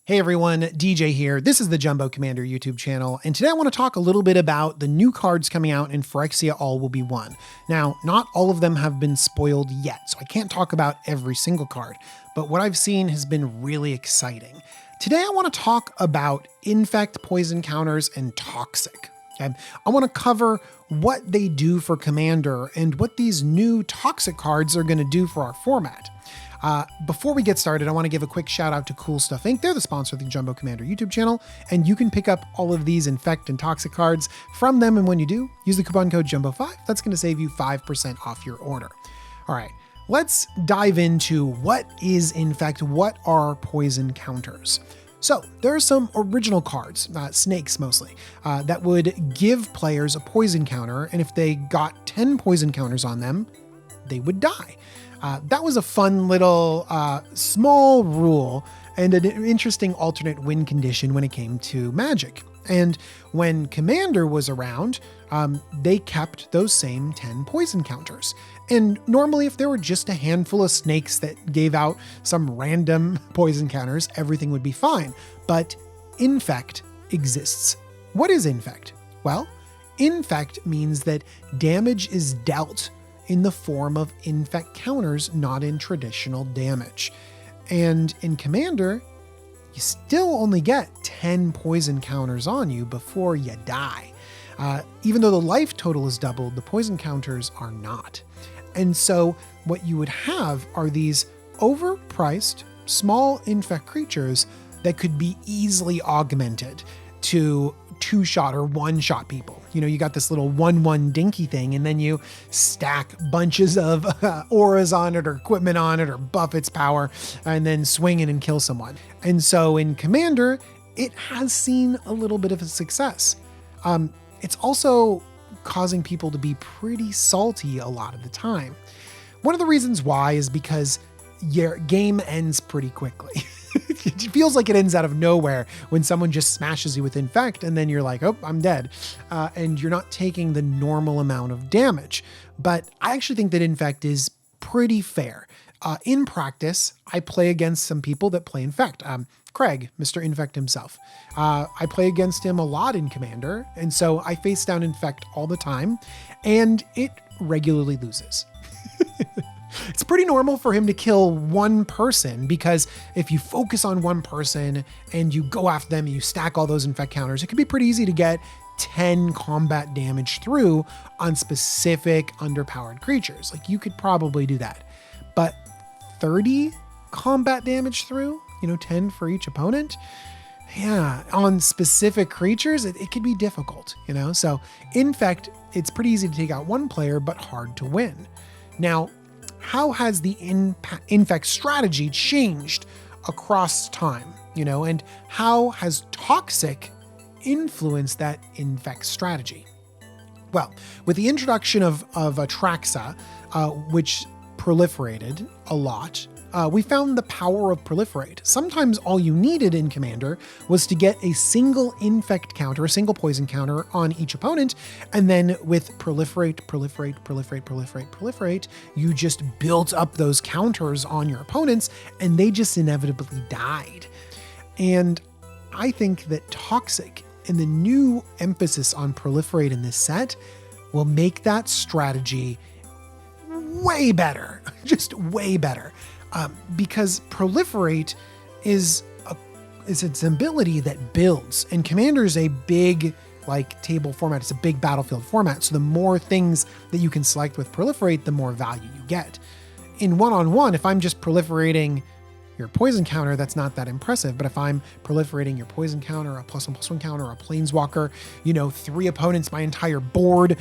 Hey everyone, DJ here. This is the Jumbo Commander YouTube channel, and today I want to talk a little bit about the new cards coming out in Phyrexia All Will Be One. Now, not all of them have been spoiled yet, so I can't talk about every single card, but what I've seen has been really exciting. Today I want to talk about Infect, Poison Counters, and Toxic. Okay? I want to cover what they do for Commander and what these new Toxic cards are going to do for our format. Before we get started, I want to give a quick shout out to Cool Stuff Inc. They're the sponsor of the Jumbo Commander YouTube channel, and you can pick up all of these Infect and Toxic cards from them. And when you do, use the coupon code JUMBO5. That's going to save you 5% off your order. All right, let's dive into what is Infect, what are poison counters. So there are some original cards, snakes mostly, that would give players a poison counter, and if they got 10 poison counters on them, they would die. That was a fun little small rule and an interesting alternate win condition when it came to Magic. And when Commander was around, they kept those same 10 poison counters. And normally if there were just a handful of snakes that gave out some random poison counters, everything would be fine. But Infect exists. What is Infect? Well, Infect means that damage is dealt in the form of Infect counters, not in traditional damage. And in Commander, you still only get 10 poison counters on you before you die. Even though the life total is doubled, the poison counters are not. And so what you would have are these overpriced small Infect creatures that could be easily augmented to 2-shot or 1-shot people. You know, you got this little 1/1 dinky thing, and then you stack bunches of auras on it or equipment on it or buff its power and then swing in and kill someone. And so in Commander, it has seen a little bit of a success. It's also causing people to be pretty salty a lot of the time. One of the reasons why is because your game ends pretty quickly. It feels like it ends out of nowhere when someone just smashes you with Infect and then you're like, oh, I'm dead. And you're not taking the normal amount of damage. But I actually think that Infect is pretty fair. In practice, I play against some people that play Infect. Craig, Mr. Infect himself. I play against him a lot in Commander. And so I face down Infect all the time and it regularly loses. It's pretty normal for him to kill one person because if you focus on one person and you go after them and you stack all those Infect counters, it can be pretty easy to get 10 combat damage through on specific underpowered creatures. Like you could probably do that. But 30 combat damage through, 10 for each opponent, yeah, on specific creatures, it could be difficult, So Infect, it's pretty easy to take out one player, but hard to win. Now, how has the Infect strategy changed across time, and how has Toxic influenced that Infect strategy? Well, with the introduction of Phyrexia, which proliferated a lot, we found the power of proliferate. Sometimes all you needed in Commander was to get a single Infect counter, a single poison counter on each opponent, and then with proliferate, you just built up those counters on your opponents, and they just inevitably died. And I think that Toxic and the new emphasis on proliferate in this set will make that strategy way better, just way better. Because proliferate is its ability that builds, and Commander is a big table format. It's a big battlefield format. So the more things that you can select with proliferate, the more value you get. In one-on-one, if I'm just proliferating your poison counter, that's not that impressive. But if I'm proliferating your poison counter, a +1/+1 counter, a planeswalker, 3 opponents, my entire board,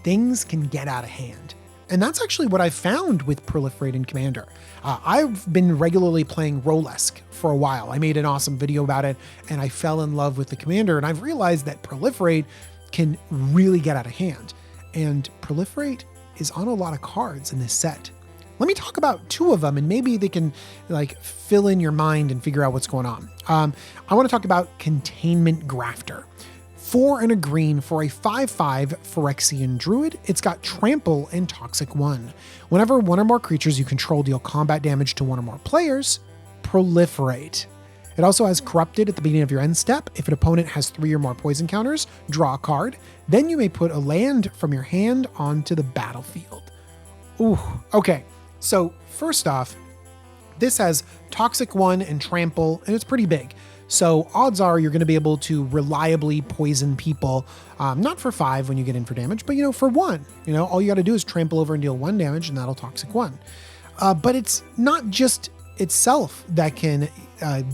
things can get out of hand. And that's actually what I found with Proliferate in Commander. I've been regularly playing Rolesque for a while. I made an awesome video about it, and I fell in love with the Commander, and I've realized that Proliferate can really get out of hand. And Proliferate is on a lot of cards in this set. Let me talk about 2 of them, and maybe they can fill in your mind and figure out what's going on. I want to talk about Containment Grafter. 4 and a green for a 5/5 Phyrexian Druid. It's got Trample and Toxic 1. Whenever one or more creatures you control deal combat damage to one or more players, proliferate. It also has Corrupted at the beginning of your end step. If an opponent has 3 or more poison counters, draw a card. Then you may put a land from your hand onto the battlefield. Ooh, okay. So first off, this has Toxic 1 and Trample, and it's pretty big. So odds are you're going to be able to reliably poison people, not for 5 when you get in for damage, but, for 1. All you got to do is trample over and deal 1 damage, and that'll Toxic 1. But it's not just itself that can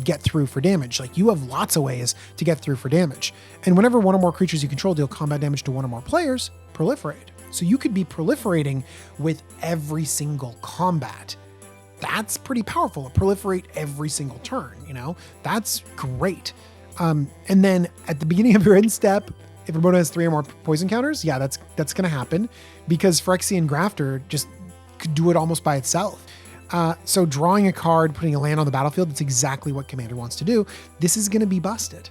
get through for damage. Like, you have lots of ways to get through for damage. And whenever 1 or more creatures you control deal combat damage to 1 or more players, proliferate. So you could be proliferating with every single combat. That's pretty powerful. Proliferate every single turn, That's great. And then at the beginning of your end step, if your opponent has 3 or more poison counters, yeah, that's going to happen because Phyrexia and Grafter just could do it almost by itself. So drawing a card, putting a land on the battlefield, that's exactly what Commander wants to do. This is going to be busted,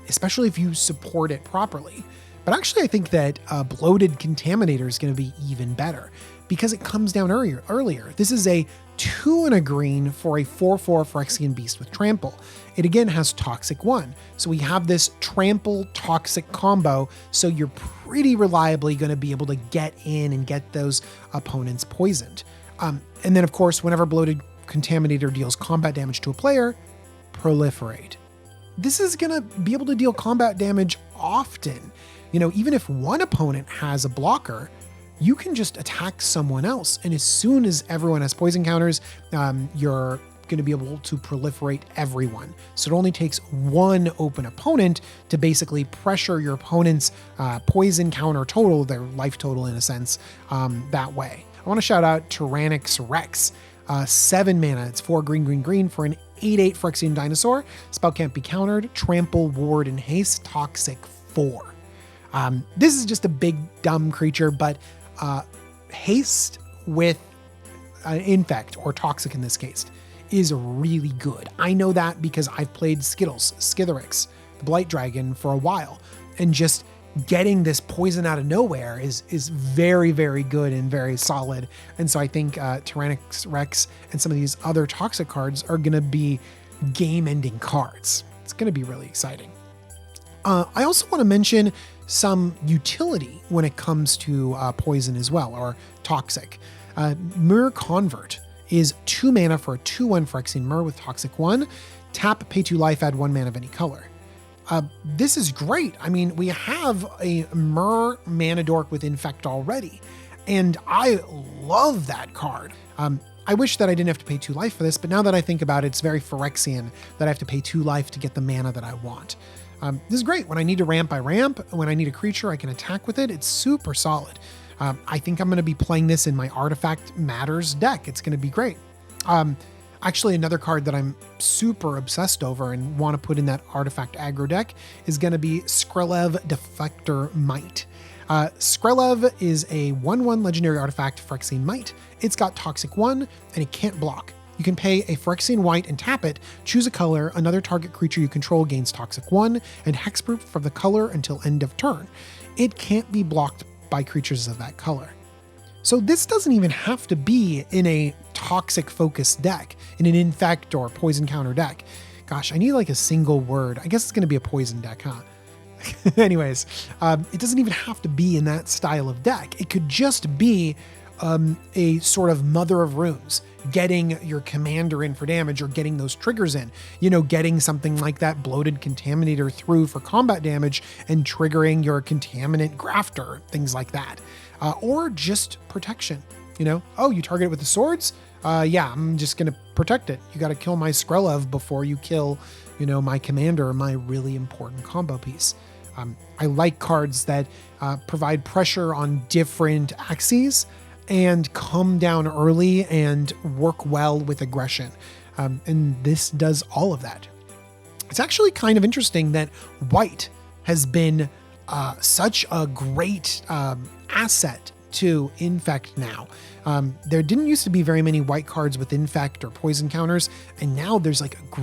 especially if you support it properly. But actually, I think that Bloated Contaminator is going to be even better because it comes down earlier. This is a 2 and a green for a 4/4 Phyrexian Beast with Trample. It again has Toxic 1. So we have this Trample Toxic combo. So you're pretty reliably going to be able to get in and get those opponents poisoned. And then, of course, whenever Bloated Contaminator deals combat damage to a player, proliferate. This is going to be able to deal combat damage often. Even if one opponent has a blocker, you can just attack someone else. And as soon as everyone has poison counters, you're going to be able to proliferate everyone. So it only takes 1 open opponent to basically pressure your opponent's poison counter total, their life total in a sense, that way. I want to shout out Tyrannix Rex. 7 mana, it's 4 green for an 8/8 Phyrexian Dinosaur. Spell can't be countered. Trample, Ward, and Haste, Toxic 4. This is just a big, dumb creature, but Haste with Infect, or Toxic in this case, is really good. I know that because I've played Skithiryx, the Blight Dragon, for a while, and just getting this poison out of nowhere is very, very good and very solid. And so I think Tyrannix Rex and some of these other Toxic cards are going to be game-ending cards. It's going to be really exciting. I also want to mention some utility when it comes to poison as well, or Toxic. Mirror Convert is 2 mana for a 2/1 Phyrexian Myr with Toxic 1. Tap, pay 2 life, add 1 mana of any color. This is great. I mean, we have a Myr mana dork with Infect already, and I love that card. I wish that I didn't have to pay 2 life for this, but now that I think about it, it's very Phyrexian that I have to pay 2 life to get the mana that I want. This is great. When I need to ramp, I ramp. When I need a creature, I can attack with it. It's super solid. I think I'm going to be playing this in my Artifact Matters deck. It's going to be great. Actually, another card that I'm super obsessed over and want to put in that Artifact aggro deck is going to be Skrelev Deflector Might. Skrelev is a 1/1 legendary artifact, Phyrexian Might. It's got Toxic 1, and it can't block. You can pay a Phyrexian White and tap it, choose a color, another target creature you control gains Toxic 1, and hexproof from the color until end of turn. It can't be blocked by creatures of that color. So this doesn't even have to be in a Toxic focused deck, in an Infect or Poison counter deck. Gosh, I need like a single word. I guess it's going to be a Poison deck, huh? Anyways, it doesn't even have to be in that style of deck. It could just be a sort of Mother of Runes, getting your commander in for damage or getting those triggers in, getting something like that Bloated Contaminator through for combat damage and triggering your Contaminant Grafter, things like that. Or just protection, oh, you target it with the swords? Yeah, I'm just going to protect it. You got to kill my Skrelev before you kill, my commander, my really important combo piece. I like cards that provide pressure on different axes and come down early and work well with aggression. And this does all of that. It's actually kind of interesting that white has been such a great asset to Infect now. There didn't used to be very many white cards with Infect or poison counters, and now there's like a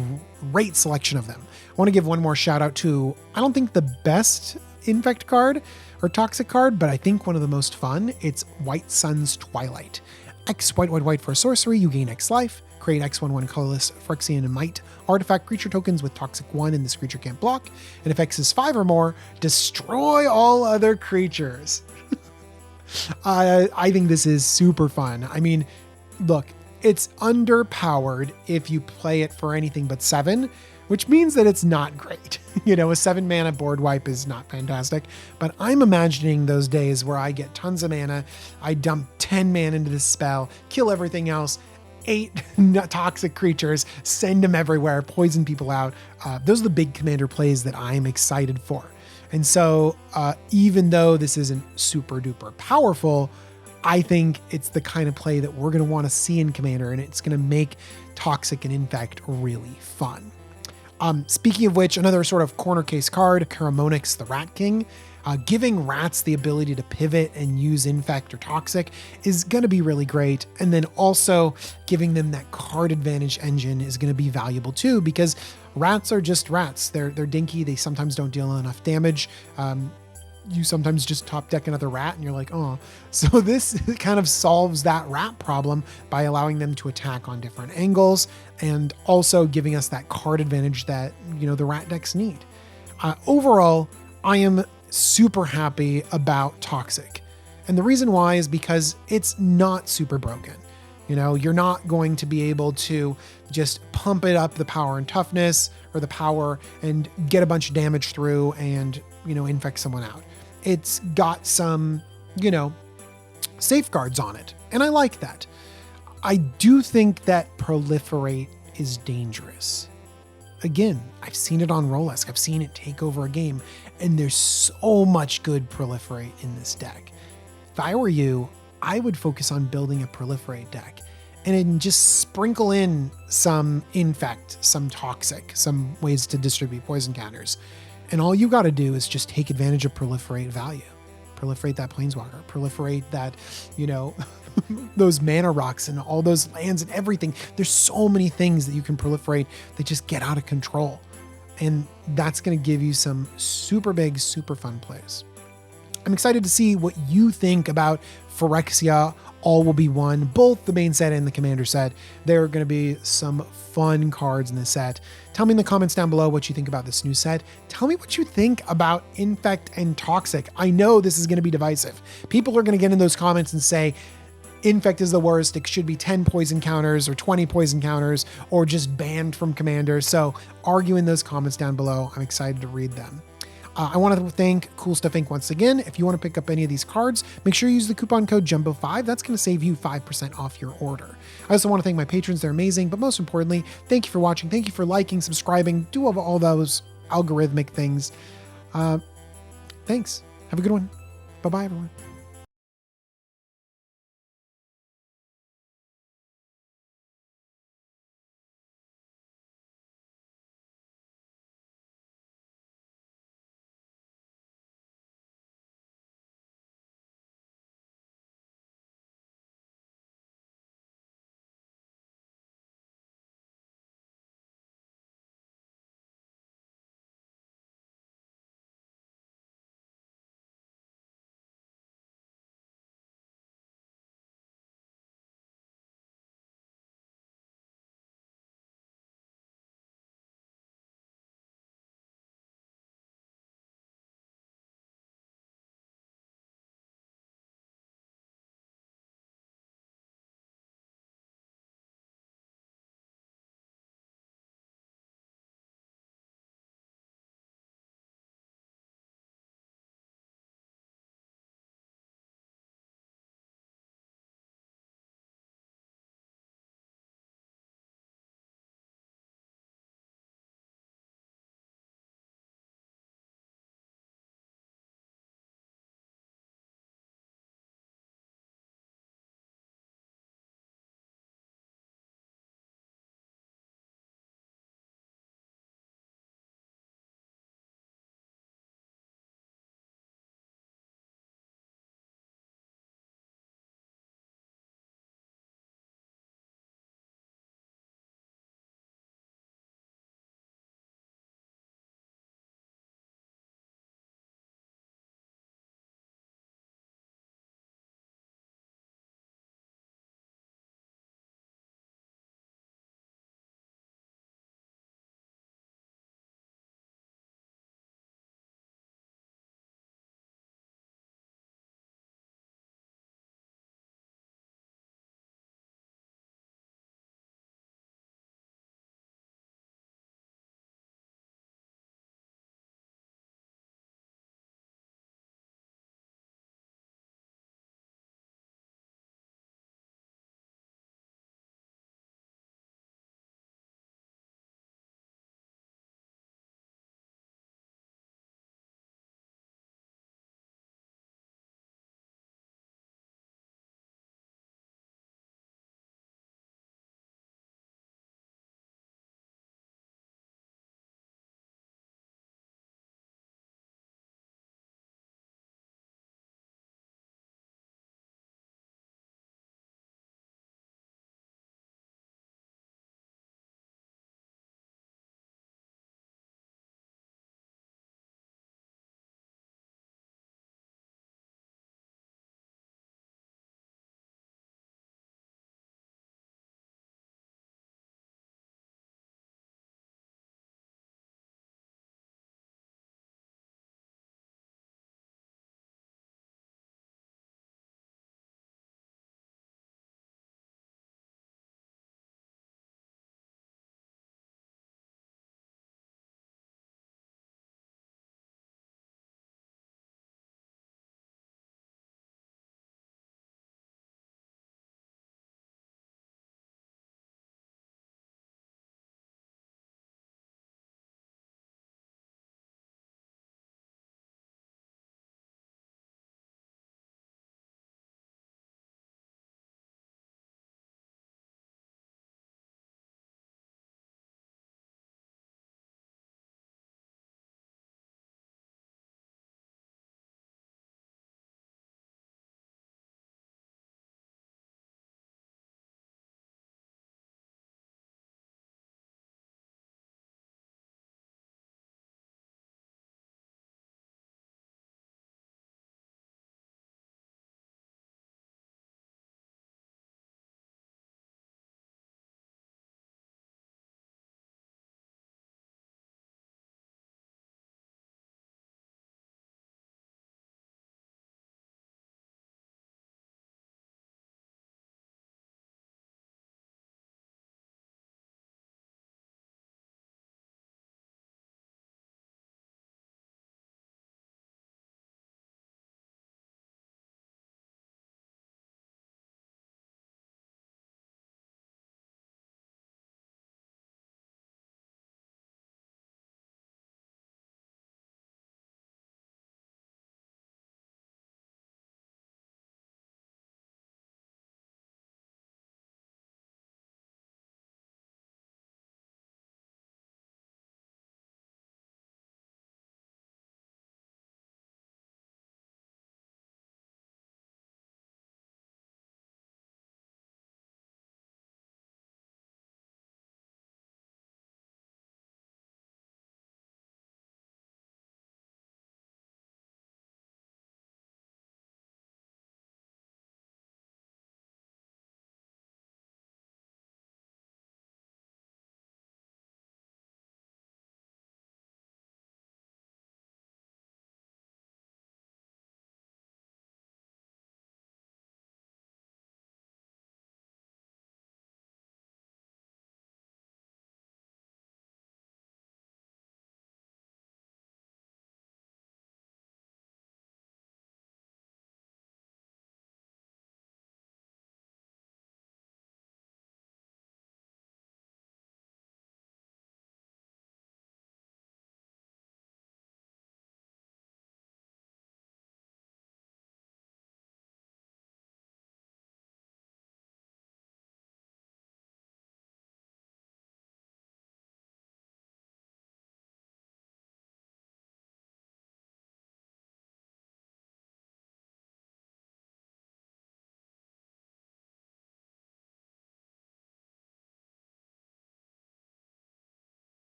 great selection of them. I want to give one more shout out to, I don't think the best Infect card or Toxic card, but I think one of the most fun. It's White Sun's Twilight. X white for a sorcery, you gain X life. create X11 colorless Phyrexia and Might artifact creature tokens with toxic 1 and this creature can't block. And if X is 5 or more, destroy all other creatures. I think this is super fun. I mean, look, it's underpowered if you play it for anything but 7, which means that it's not great. You know, a 7 mana board wipe is not fantastic, but I'm imagining those days where I get tons of mana, I dump 10 mana into this spell, kill everything else, 8 toxic creatures, send them everywhere, poison people out. Those are the big commander plays that I'm excited for. And so even though this isn't super duper powerful, I think it's the kind of play that we're going to want to see in Commander, and it's going to make Toxic and Infect really fun. Speaking of which, another sort of corner case card, Caramonix the Rat King. Giving rats the ability to pivot and use Infect or Toxic is going to be really great. And then also giving them that card advantage engine is going to be valuable too, because rats are just rats. They're dinky. They sometimes don't deal enough damage. You sometimes just top deck another rat and you're like, oh. So this kind of solves that rat problem by allowing them to attack on different angles and also giving us that card advantage that, you know, the rat decks need. Overall, I am super happy about Toxic. And the reason why is because it's not super broken. You know, you're not going to be able to just pump it up the power and toughness or the power and get a bunch of damage through and, you know, infect someone out. It's got some, you know, safeguards on it. And I like that. I do think that proliferate is dangerous. Again, I've seen it on Rolesk. I've seen it take over a game, and there's so much good proliferate in this deck. If I were you, I would focus on building a proliferate deck and then just sprinkle in some infect, some toxic, some ways to distribute poison counters. And all you got to do is just take advantage of proliferate value. Proliferate that planeswalker, proliferate that, you know, those mana rocks and all those lands and everything. There's so many things that you can proliferate that just get out of control. And that's going to give you some super big, super fun plays. I'm excited to see what you think about Phyrexia All Will Be One, both the main set and the commander set. There are going to be some fun cards in this set. Tell me in the comments down below what you think about this new set. Tell me what you think about Infect and Toxic. I know this is going to be divisive. People are going to get in those comments and say, Infect is the worst. It should be 10 poison counters or 20 poison counters or just banned from commander. So argue in those comments down below. I'm excited to read them. I want to thank Cool Stuff Inc. once again. If you want to pick up any of these cards, make sure you use the coupon code JUMBO5. That's going to save you 5% off your order. I also want to thank my patrons. They're amazing. But most importantly, thank you for watching. Thank you for liking, subscribing, do all those algorithmic things. Thanks. Have a good one. Bye-bye, everyone.